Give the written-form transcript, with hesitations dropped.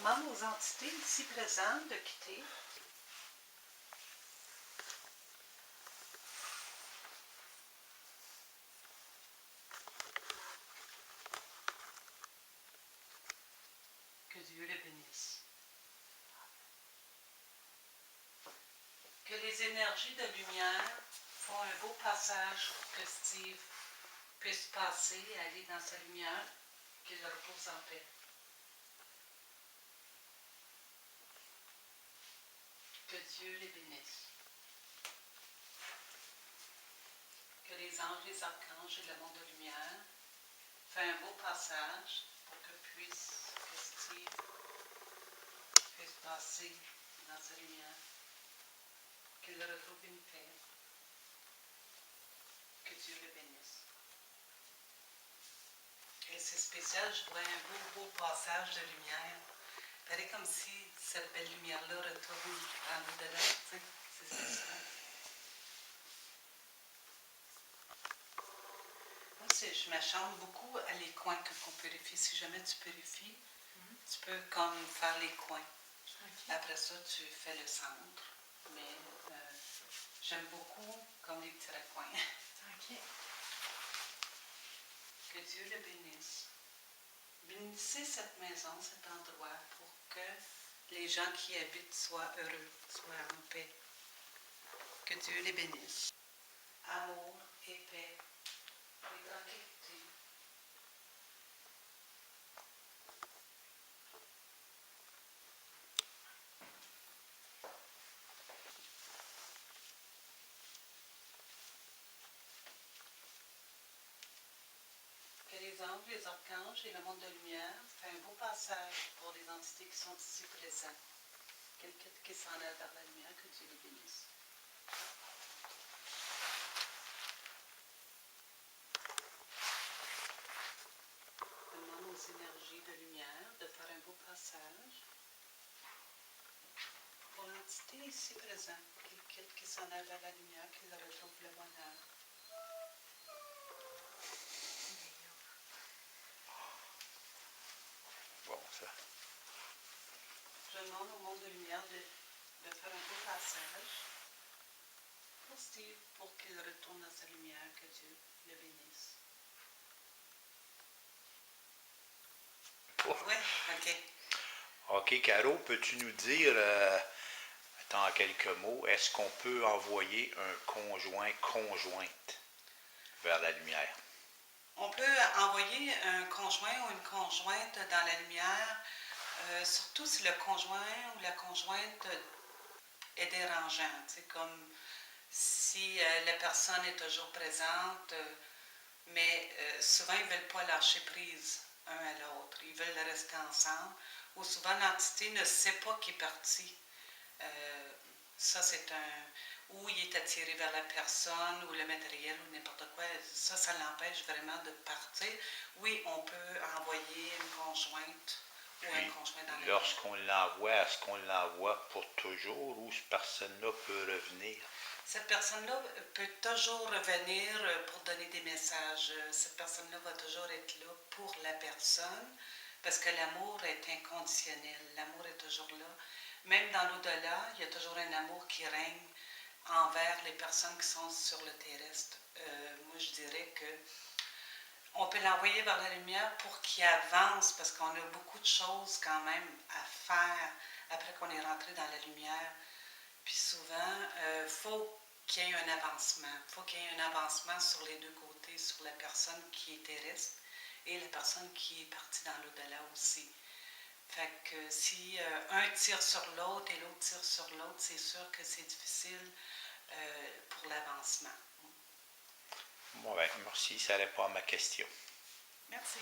demande aux entités ici présentes de quitter. Que Dieu les bénisse. Que les énergies de lumière font un beau passage pour que Steve puisse passer et aller dans sa lumière, qu'il repose en paix. Que Dieu les bénisse. Que les anges, les archanges et le monde de lumière fassent un beau passage pour que Steve puisse passer dans sa lumière, qu'il retrouve une paix. Que Dieu le bénisse. Et c'est spécial, je vois un beau passage de lumière. Il paraît comme si cette belle lumière-là retourne en au-delà. C'est spécial. Moi, je m'acharne beaucoup à les coins qu'on purifie. Si jamais tu purifies, tu peux comme faire les coins. Okay. Après ça, tu fais le centre. Mais j'aime beaucoup comme les petits recoins. OK. Que Dieu le bénisse. Bénissez cette maison, cet endroit, pour que les gens qui y habitent soient heureux, soient en paix. Que Dieu les bénisse. Amour et paix et tranquillité. Que les anges, les archanges et le monde de lumière fassent un beau passage pour les entités qui sont ici présentes. Quelqu'un qui s'en aille vers la lumière, que Dieu les bénisse. Je demande aux énergies de lumière de faire un beau passage pour l'entité ici présente. Quelqu'un qui s'en aille vers la lumière, qui retrouve le bonheur. Bon, ça. Je demande au monde de lumière de faire un beau passage pour Steve, pour qu'il retourne dans sa lumière, que Dieu le bénisse. Oh. Oui, OK. OK, Caro, peux-tu nous dire, en quelques mots, est-ce qu'on peut envoyer un conjointe vers la lumière? On peut envoyer un conjoint ou une conjointe dans la lumière, surtout si le conjoint ou la conjointe est dérangeant. C'est comme si la personne est toujours présente, mais souvent ils ne veulent pas lâcher prise un à l'autre. Ils veulent rester ensemble. Ou souvent l'entité ne sait pas qu'il est parti. Ça, c'est ou il est attiré vers la personne ou le matériel ou n'importe quoi. Ça l'empêche vraiment de partir. Oui, on peut envoyer une conjointe ou un conjoint dans la lorsqu'on l'envoie, est-ce qu'on l'envoie pour toujours ou cette personne-là peut revenir? Cette personne-là peut toujours revenir pour donner des messages. Cette personne-là va toujours être là pour la personne parce que l'amour est inconditionnel. L'amour est toujours là. Même dans l'au-delà, il y a toujours un amour qui règne envers les personnes qui sont sur le terrestre. Moi, je dirais que on peut l'envoyer vers la lumière pour qu'il avance parce qu'on a beaucoup de choses quand même à faire après qu'on est rentré dans la lumière. Puis souvent, il faut qu'il y ait un avancement. Il faut qu'il y ait un avancement sur les deux côtés, sur la personne qui est terrestre et la personne qui est partie dans l'au-delà aussi. Fait que si un tire sur l'autre et l'autre tire sur l'autre, c'est sûr que c'est difficile pour l'avancement. Bon, ben, merci, ça répond à ma question. Merci.